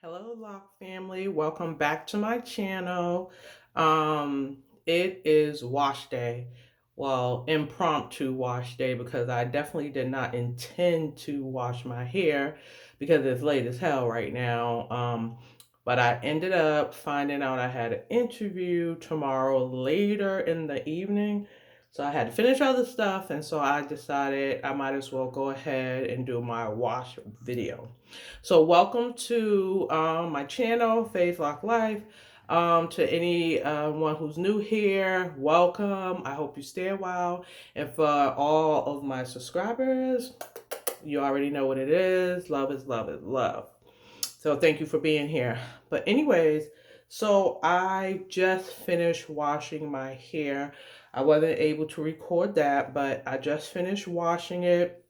Hello, Lock family. Welcome back to my channel. It is wash day. Well, impromptu wash day because I definitely did not intend to wash my hair because it's late as hell right now. But I ended up finding out I had an interview tomorrow later in the evening. So I had to finish other stuff, and so I decided I might as well go ahead and do my wash video. So welcome to my channel, Sisterlock Life. To anyone who's new here, welcome. I hope you stay a while. And for all of my subscribers, you already know what it is. Love is love is love. So thank you for being here. But anyways, so I just finished washing my hair. I wasn't able to record that, but I just finished washing it.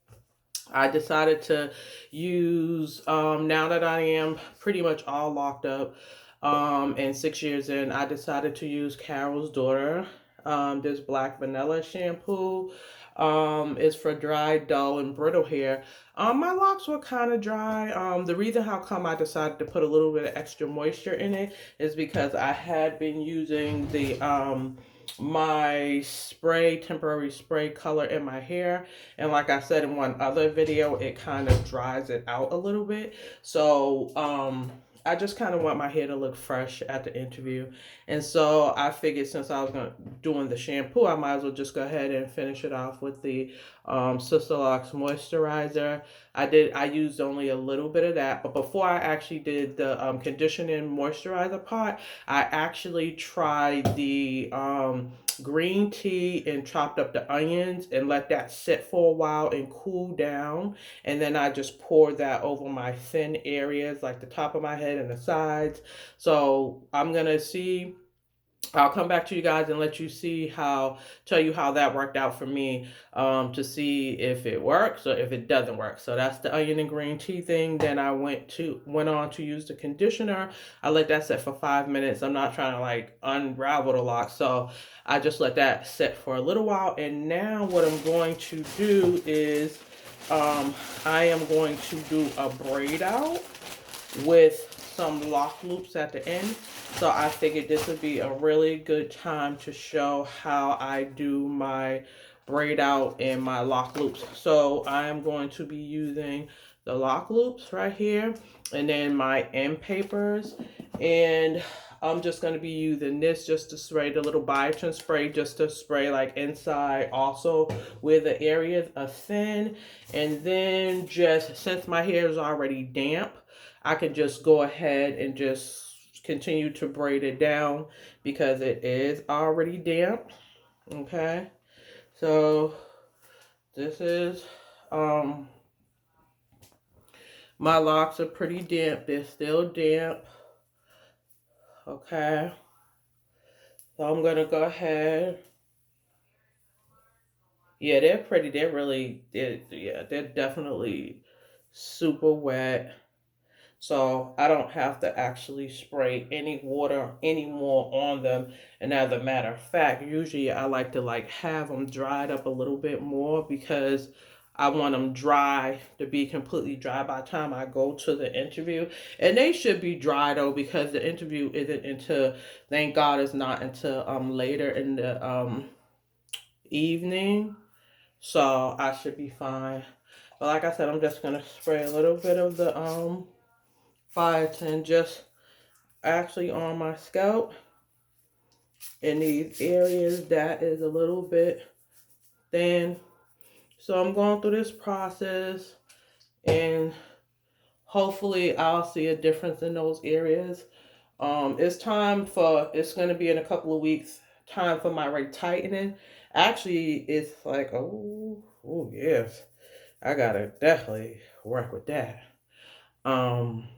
I decided to use, now that I am pretty much all locked up and 6 years in, I decided to use Carol's Daughter. This black vanilla shampoo. It's for dry, dull, and brittle hair. My locks were kind of dry. The reason how come I decided to put a little bit of extra moisture in it is because I had been using the my temporary spray color in my hair, and like I said in one other video, it kind of dries it out a little bit. So I just kind of want my hair to look fresh at the interview, and so I figured since I was doing the shampoo, I might as well just go ahead and finish it off with the Sisterlock's moisturizer. I used only a little bit of that, but before I actually did the conditioning moisturizer part, I actually tried the green tea and chopped up the onions and let that sit for a while and cool down. And then I just poured that over my thin areas like the top of my head and the sides. So I'm going to see. I'll come back to you guys and let you see tell you how that worked out for me, to see if it works or if it doesn't work. So that's the onion and green tea thing. Then I went on to use the conditioner. I let that sit for 5 minutes. I'm not trying to like unravel the lock, so I just let that sit for a little while. And now what I'm going to do is, I am going to do a braid out with some lock loops at the end. So I figured this would be a really good time to show how I do my braid out and my lock loops. So I am going to be using the lock loops right here and then my end papers. And I'm just going to be using this just to spray the little biotin spray, just to spray like inside also where the areas are thin. And then just since my hair is already damp, I can just go ahead and just continue to braid it down because it is already damp. Okay, so this is, my locks are pretty damp. They're still damp. Okay, so I'm gonna go ahead. Yeah, they're pretty. They're definitely super wet. So I don't have to actually spray any water anymore on them. And as a matter of fact, usually I like to like have them dried up a little bit more because I want them dry to be completely dry by the time I go to the interview. And they should be dry though because the interview isn't until, thank God it's not until later in the evening. So I should be fine. But like I said, I'm just gonna spray a little bit of the biotin just actually on my scalp in these areas that is a little bit thin. So I'm going through this process and hopefully I'll see a difference in those areas. It's going to be in a couple of weeks, time for my retightening. Actually, it's like, oh yes, I gotta definitely work with that. Um,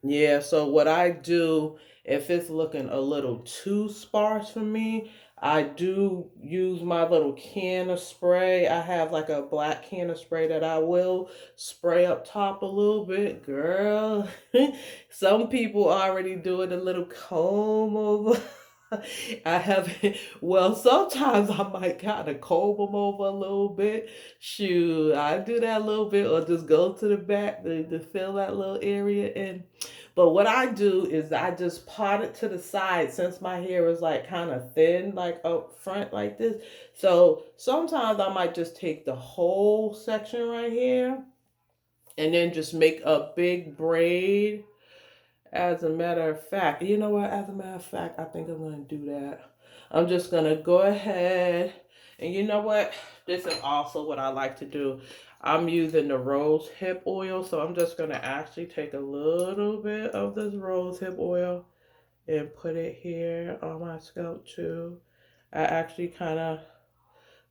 yeah, so what I do, if it's looking a little too sparse for me, I do use my little can of spray. I have like a black can of spray that I will spray up top a little bit. Girl, some people already doing a little comb over. I haven't, well, sometimes I might kind of comb them over a little bit. Shoot, I do that a little bit or just go to the back to fill that little area in. But what I do is I just part it to the side since my hair is like kind of thin, like up front like this. So sometimes I might just take the whole section right here and then just make a big braid. As a matter of fact, you know what? As a matter of fact, I think I'm going to do that. I'm just going to go ahead. And you know what? This is also what I like to do. I'm using the rose hip oil. So I'm just going to actually take a little bit of this rose hip oil and put it here on my scalp too. I actually kind of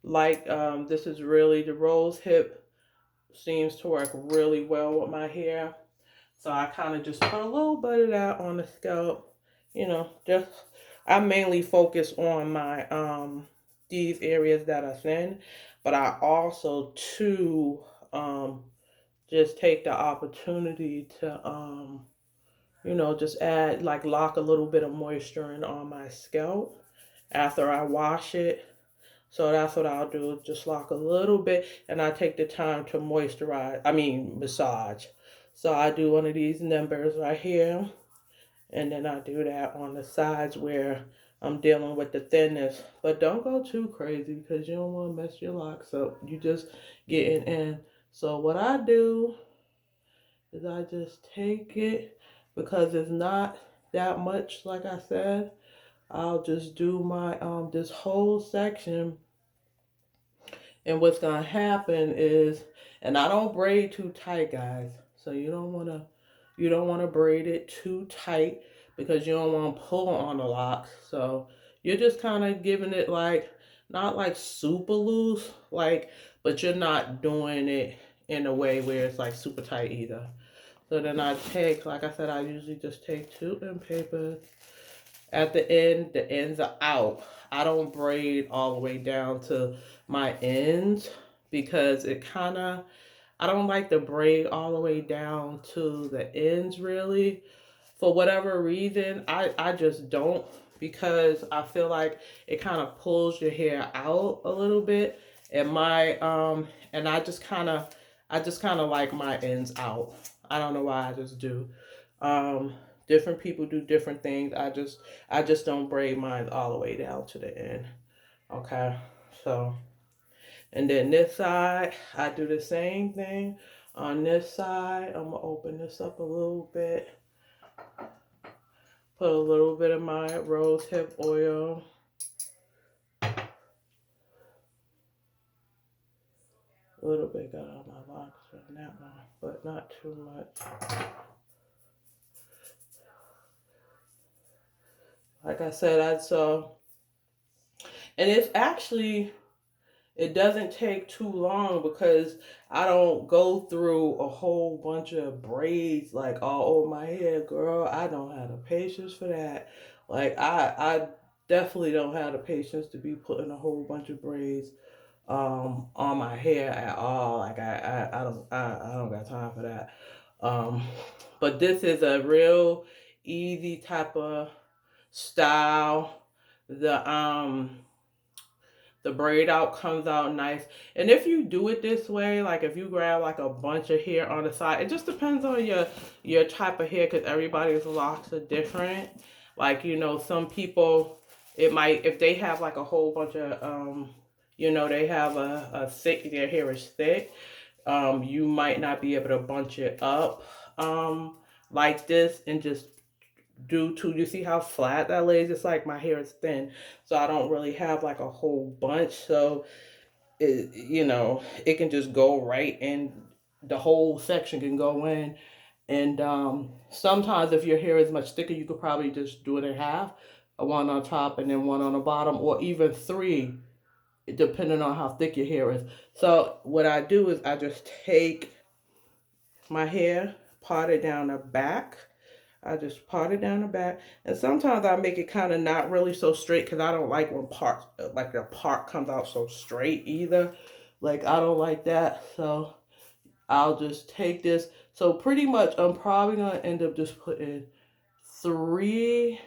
like, this is really, the rose hip seems to work really well with my hair. So I kind of just put a little bit of that on the scalp. You know, just I mainly focus on my these areas that are thin, but I also too just take the opportunity to you know, just add like lock a little bit of moisture in on my scalp after I wash it. So that's what I'll do, just lock a little bit, and I take the time to moisturize, massage. So I do one of these numbers right here, and then I do that on the sides where I'm dealing with the thinness. But don't go too crazy because you don't want to mess your locks up. You just getting in. So what I do is I just take it because it's not that much, like I said. I'll just do my this whole section, and what's gonna happen is, and I don't braid too tight, guys. So you don't wanna braid it too tight because you don't want to pull on the locks. So you're just kind of giving it like not like super loose, like, but you're not doing it in a way where it's like super tight either. So then I take, like I said, I usually just take two end papers. At the ends are out. I don't braid all the way down to my ends because it kind of, I don't like to braid all the way down to the ends really. For whatever reason, I just don't, because I feel like it kind of pulls your hair out a little bit. And and I just kind of like my ends out. I don't know why, I just do. Um, Different people do different things. I just don't braid mine all the way down to the end. Okay, so, and then this side, I do the same thing. On this side, I'm gonna open this up a little bit. Put a little bit of my rose hip oil. A little bit got on my locks on that one, but not too much. Like I said, and it's actually, it doesn't take too long because I don't go through a whole bunch of braids like all over my head, girl. I don't have the patience for that. Like I definitely don't have the patience to be putting a whole bunch of braids on my hair at all. Like I don't got time for that. Um but this is a real easy type of style. The braid out comes out nice. And if you do it this way, like if you grab like a bunch of hair on the side, it just depends on your type of hair because everybody's locks are different. Like, you know, some people, it might, if they have like a whole bunch of you know, they have a thick, their hair is thick, you might not be able to bunch it up like this and just due to, you see how flat that lays, it's like my hair is thin, so I don't really have like a whole bunch. So it, you know, it can just go right in, the whole section can go in. And sometimes if your hair is much thicker, you could probably just do it in half, a one on top and then one on the bottom, or even three, depending on how thick your hair is. So what I do is I just take my hair, part it down the back. I just part it down the back. And sometimes I make it kind of not really so straight because I don't like when part, like the part comes out so straight either. Like I don't like that. So I'll just take this. So pretty much I'm probably going to end up just putting three,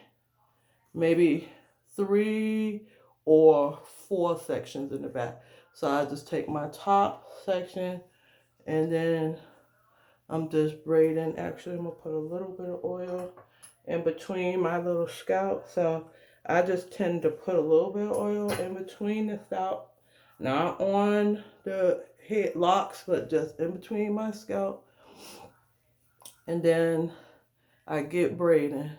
maybe three or four sections in the back. So I just take my top section and then I'm just braiding. Actually, I'm going to put a little bit of oil in between my little scalp. So I just tend to put a little bit of oil in between the scalp. Not on the head locks, but just in between my scalp. And then I get braiding.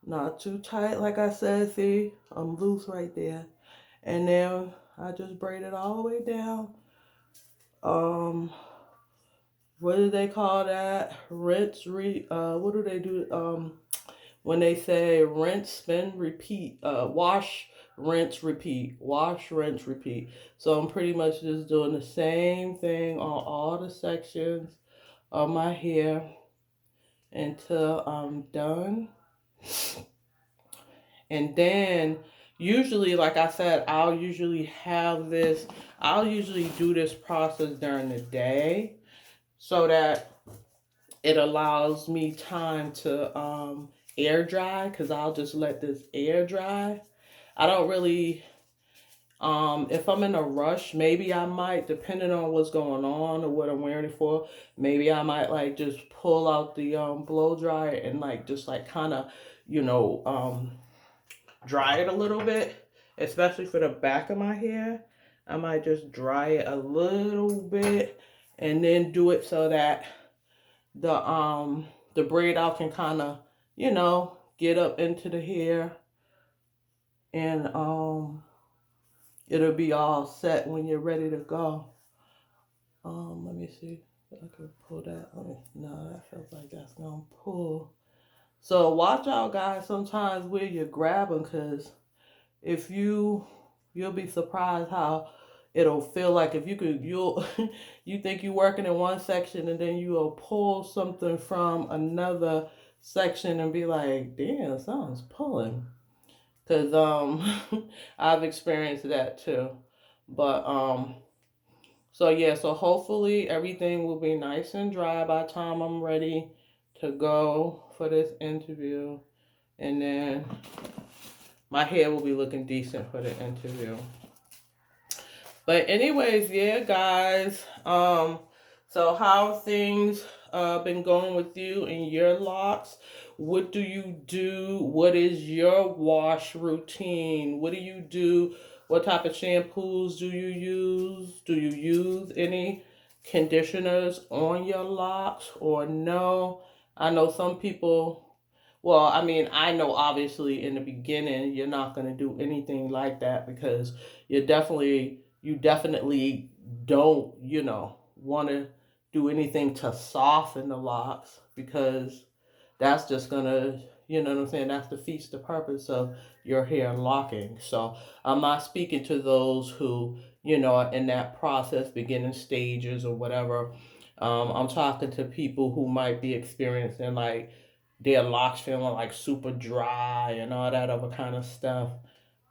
Not too tight, like I said. See, I'm loose right there. And then I just braid it all the way down. What do they call that? Rinse, what do they do? When they say rinse, spin, repeat, wash, rinse, repeat, wash, rinse, repeat. So I'm pretty much just doing the same thing on all the sections of my hair until I'm done. And then usually, like I said, I'll usually do this process during the day so that it allows me time to air dry, because I'll just let this air dry. I don't really, if I'm in a rush, maybe I might, depending on what's going on or what I'm wearing it for, maybe I might like just pull out the blow dryer and like just like kind of, you know, dry it a little bit, especially for the back of my hair. I might just dry it a little bit and then do it so that the braid out can kind of, you know, get up into the hair, and it'll be all set when you're ready to go. Let me see if I can pull that. No, that feels like that's gonna pull. So watch out, guys, sometimes where you're grabbing, because if you'll be surprised how it'll feel like if you'll you think you're working in one section and then you'll pull something from another section and be like, damn, something's pulling. Because I've experienced that too. But so yeah, so hopefully everything will be nice and dry by the time I'm ready to go for this interview. And then my hair will be looking decent for the interview. But anyways, yeah, guys. So how have things been going with you and your locks? What do you do? What is your wash routine? What do you do? What type of shampoos do you use? Do you use any conditioners on your locks or no? I know some people, well, I mean, I know obviously in the beginning you're not going to do anything like that because you definitely don't, you know, want to do anything to soften the locks, because that's just going to, you know what I'm saying, that's defeats the purpose of your hair locking. So I'm not speaking to those who, you know, are in that process, beginning stages or whatever. I'm talking to people who might be experiencing like their locks feeling like super dry and all that other kind of stuff.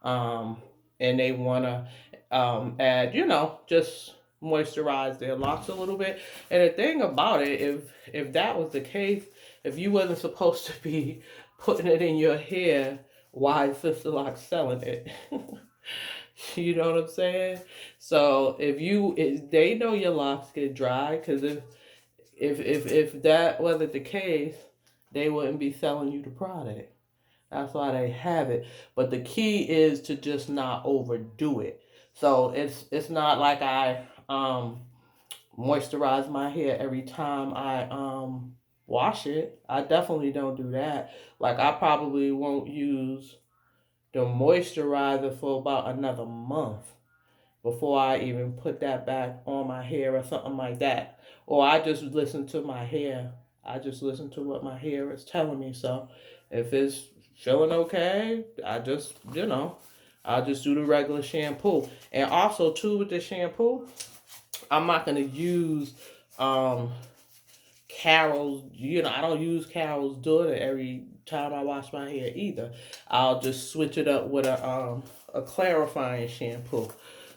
Um, and they want to add, you know, just moisturize their locks a little bit. And the thing about it, if that was the case, if you wasn't supposed to be putting it in your hair, why is Sisterlock selling it? You know what I'm saying? So if they know your locks get dry, because if that wasn't the case, they wouldn't be selling you the product. That's why they have it. But the key is to just not overdo it. So it's not like I moisturize my hair every time I wash it. I definitely don't do that. Like I probably won't use the moisturizer for about another month before I even put that back on my hair or something like that. Or I just listen to my hair. I just listen to what my hair is telling me. So if it's feeling okay, I just, you know, I'll just do the regular shampoo. And also too with the shampoo, I'm not gonna use Carol's, you know, I don't use Carol's daughter every time I wash my hair either. I'll just switch it up with a clarifying shampoo.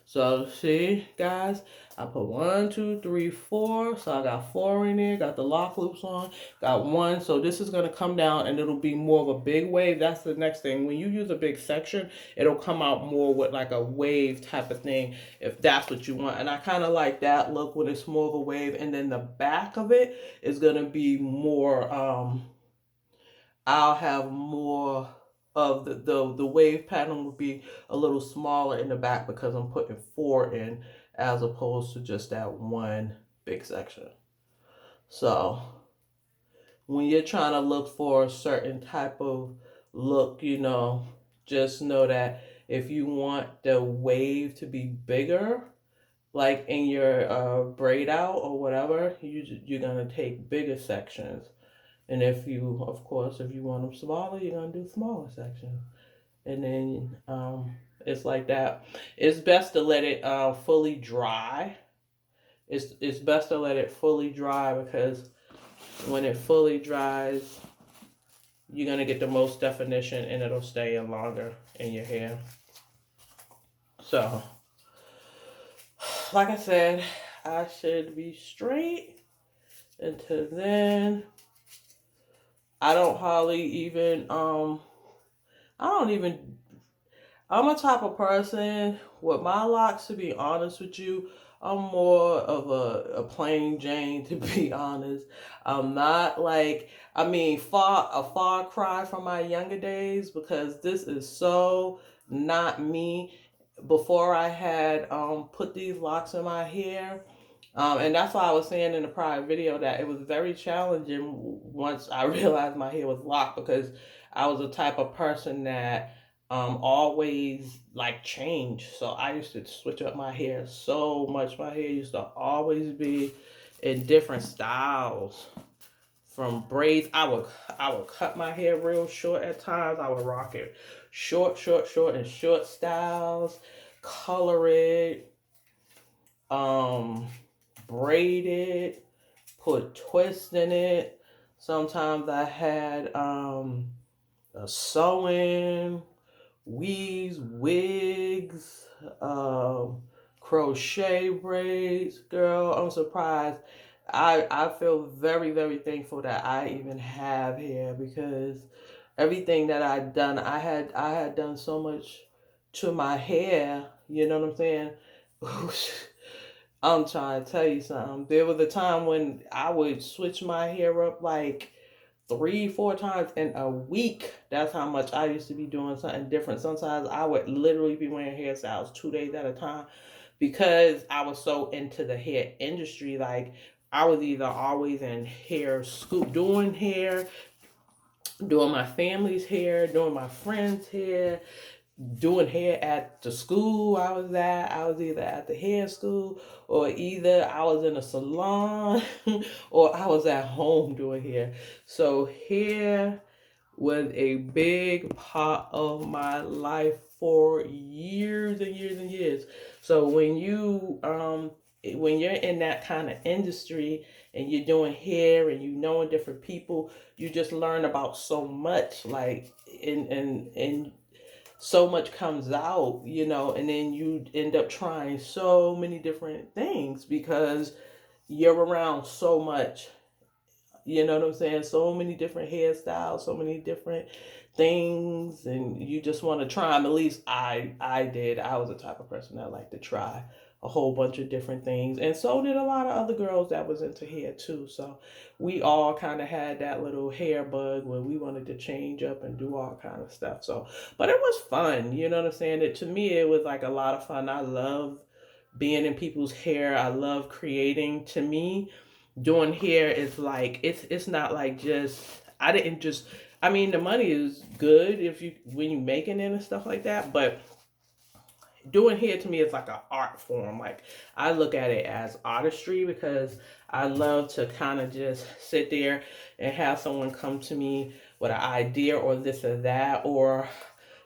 So see, guys, I put 1, 2, 3, 4. So I got 4 in there. Got the lock loops on. Got 1. So this is gonna come down, and it'll be more of a big wave. That's the next thing. When you use a big section, it'll come out more with like a wave type of thing, if that's what you want. And I kind of like that look when it's more of a wave. And then the back of it is gonna be more. I'll have more of the wave pattern will be a little smaller in the back because I'm putting 4 in as opposed to just that one big section. So when you're trying to look for a certain type of look, just know that if you want the wave to be bigger, like in your braid out or whatever, you're gonna take bigger sections. And if you, of course, if you want them smaller, you're gonna do smaller sections. And then it's like that. It's best to let it fully dry. It's best to let it fully dry because when it fully dries, you're gonna get the most definition and it'll stay in longer in your hair. So, like I said, I should be straight until then. I don't hardly even I don't even I'm a type of person with my locks, to be honest with you. I'm more of a plain Jane, to be honest. I'm not like, I mean, a far cry from my younger days because this is so not me. Before I had put these locks in my hair, and that's why I was saying in the prior video that it was very challenging once I realized my hair was locked because I was the type of person that always like change. So I used to switch up my hair so much. My hair used to always be in different styles. From braids, I would cut my hair real short at times. I would rock it short, short, short, and short styles. Color it, um, braid it, put twists in it. Sometimes I had a sewing, weaves, wigs, crochet braids. Girl, I'm surprised. I feel very, very thankful that I even have hair because everything that I had done so much to my hair, you know what I'm saying? I'm trying to tell you something. There was a time when I would switch my hair up like 3, 4 times in a week. That's how much I used to be doing something different. Sometimes I would literally be wearing hairstyles 2 days at a time because I was so into the hair industry. Like I was either always in hair school, doing hair, doing my family's hair, doing my friends' hair, doing hair at the school I was at. I was either at the hair school or either I was in a salon or I was at home doing hair. So hair was a big part of my life for years and years and years. So when you're in that kind of industry and you're doing hair and you knowing different people, you just learn about so much, like and so much comes out, and then you end up trying so many different things because you're around so much. You know what I'm saying? So many different hairstyles, so many different things, and you just want to try them. At least I did. I was the type of person that liked to try a whole bunch of different things, and so did a lot of other girls that was into hair too. So we all kind of had that little hair bug where we wanted to change up and do all kind of stuff. So, but it was fun. You know what I'm saying? To me, it was like a lot of fun. I love being in people's hair. I love creating. To me, doing hair is like it's not like just I didn't just I mean the money is good if you when you making it and stuff like that, but doing hair to me is like an art form. Like I look at it as artistry because I love to kind of just sit there and have someone come to me with an idea or this or that, or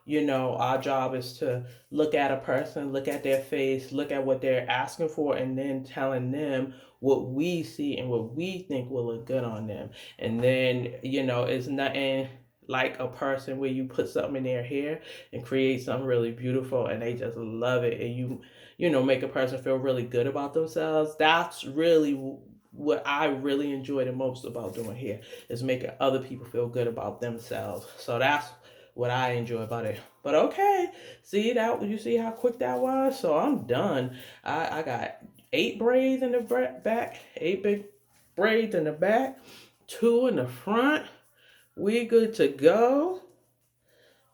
our job is to look at a person, look at their face, look at what they're asking for, and then telling them what we see and what we think will look good on them. And then, it's nothing like a person where you put something in their hair and create something really beautiful and they just love it, and you know, make a person feel really good about themselves. That's really what I really enjoy the most about doing hair, is making other people feel good about themselves. So that's what I enjoy about it. But okay, see that, you see how quick that was? So I'm done. I got 8 braids in the back, 8 big braids in the back, 2 in the front. We good to go.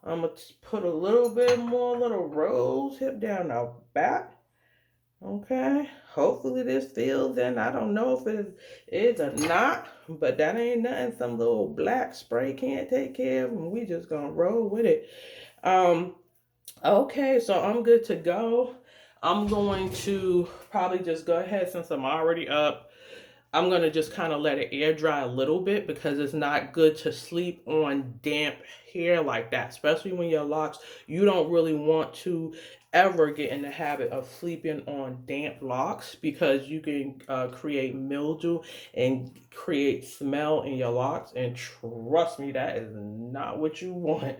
I'm gonna put a little bit more little rose hip down the back. Okay. Hopefully this feels in. I don't know if it is or not, but that ain't nothing some little black spray can't take care of, and we just gonna roll with it. Um, okay, so I'm good to go. I'm going to probably just go ahead, since I'm already up, I'm going to just kind of let it air dry a little bit, because it's not good to sleep on damp hair like that, especially when your locks, you don't really want to ever get in the habit of sleeping on damp locks, because you can create mildew and create smell in your locks, and trust me, that is not what you want.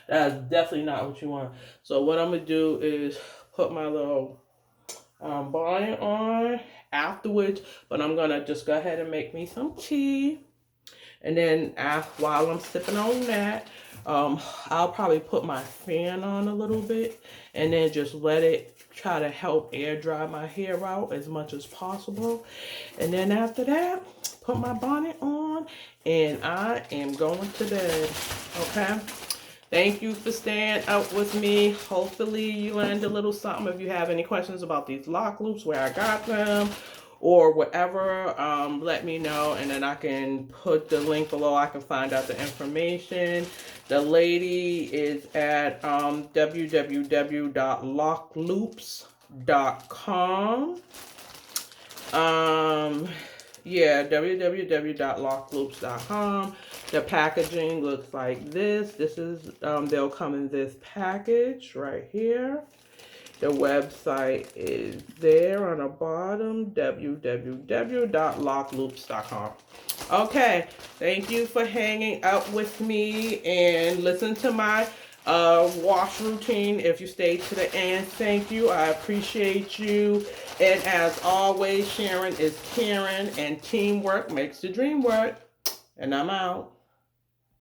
That is definitely not what you want. So what I'm going to do is put my little bonnet on afterwards, but I'm gonna just go ahead and make me some tea, and then while I'm sipping on that, I'll probably put my fan on a little bit, and then just let it try to help air dry my hair out as much as possible. And then after that, put my bonnet on, and I am going to bed. Okay. Thank you for staying up with me. Hopefully you learned a little something. If you have any questions about these lock loops, where I got them, or whatever, let me know, and then I can put the link below. I can find out the information. The lady is at www.lockloops.com. Yeah, www.lockloops.com. The packaging looks like this. This is, they'll come in this package right here. The website is there on the bottom, www.lockloops.com. Okay, thank you for hanging out with me and listen to my wash routine. If you stayed to the end, thank you. I appreciate you. And as always, Sharon is Karen, and teamwork makes the dream work. And I'm out.